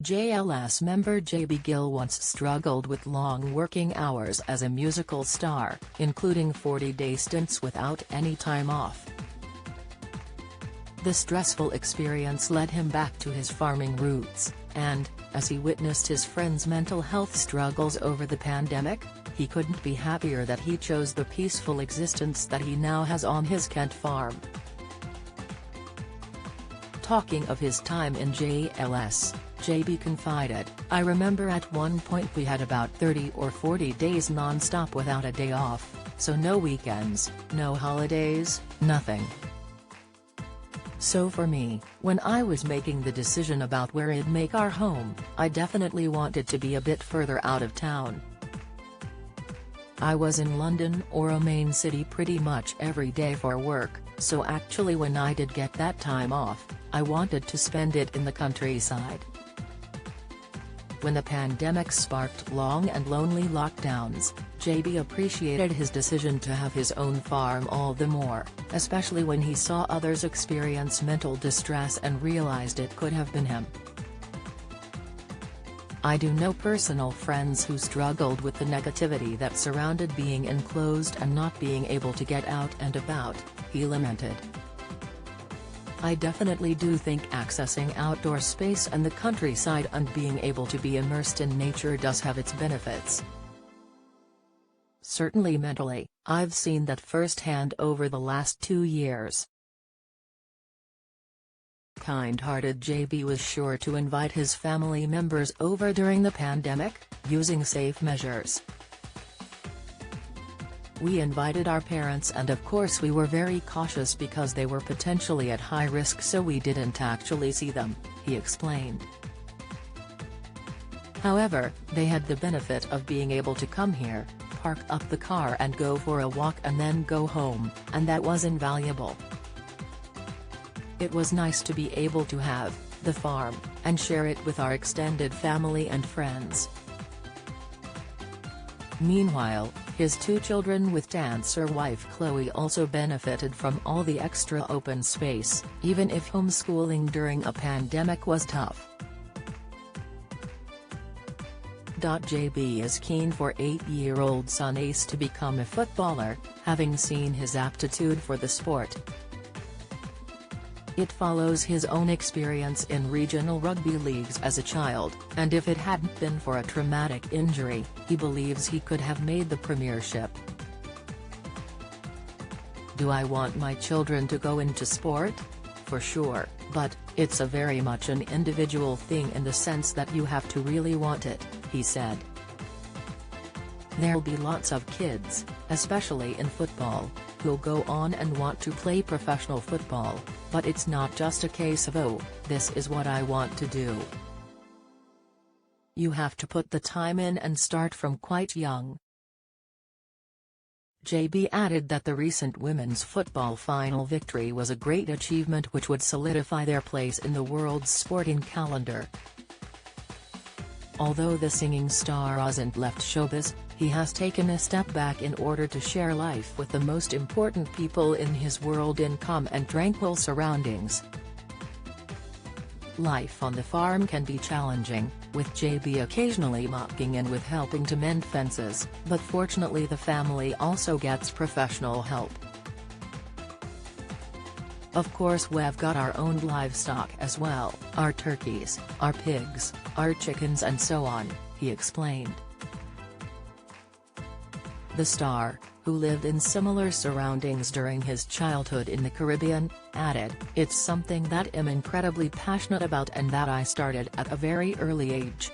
JLS member JB Gill once struggled with long working hours as a musical star, including 40-day stints without any time off. The stressful experience led him back to his farming roots, and, as he witnessed his friends' mental health struggles over the pandemic, he couldn't be happier that he chose the peaceful existence that he now has on his Kent farm. Talking of his time in JLS, JB confided, "I remember at one point we had about 30 or 40 days non-stop without a day off, so no weekends, no holidays, nothing. So for me, when I was making the decision about where I'd make our home, I definitely wanted to be a bit further out of town. I was in London or a main city pretty much every day for work, so actually when I did get that time off, I wanted to spend it in the countryside." When the pandemic sparked long and lonely lockdowns, JB appreciated his decision to have his own farm all the more, especially when he saw others experience mental distress and realized it could have been him. "I do know personal friends who struggled with the negativity that surrounded being enclosed and not being able to get out and about," he lamented. "I definitely do think accessing outdoor space and the countryside and being able to be immersed in nature does have its benefits. Certainly mentally, I've seen that firsthand over the last 2 years." Kind-hearted JB was sure to invite his family members over during the pandemic, using safe measures. "We invited our parents and of course we were very cautious because they were potentially at high risk, so we didn't actually see them," he explained. "However, they had the benefit of being able to come here, park up the car and go for a walk and then go home, and that was invaluable. It was nice to be able to have the farm and share it with our extended family and friends." Meanwhile, his 2 children with dancer wife Chloe also benefited from all the extra open space, even if homeschooling during a pandemic was tough. JB is keen for 8-year-old son Ace to become a footballer, having seen his aptitude for the sport. It follows his own experience in regional rugby leagues as a child, and if it hadn't been for a traumatic injury, he believes he could have made the premiership. "Do I want my children to go into sport? For sure, but it's a very much an individual thing in the sense that you have to really want it," he said. "There'll be lots of kids, especially in football, who'll go on and want to play professional football, but it's not just a case of oh, this is what I want to do. You have to put the time in and start from quite young." JB added that the recent women's football final victory was a great achievement which would solidify their place in the world's sporting calendar. Although the singing star hasn't left showbiz, he has taken a step back in order to share life with the most important people in his world in calm and tranquil surroundings. Life on the farm can be challenging, with JB occasionally mucking in with helping to mend fences, but fortunately the family also gets professional help. "Of course we've got our own livestock as well, our turkeys, our pigs, our chickens and so on," he explained. The star, who lived in similar surroundings during his childhood in the Caribbean, added, "It's something that I'm incredibly passionate about and that I started at a very early age.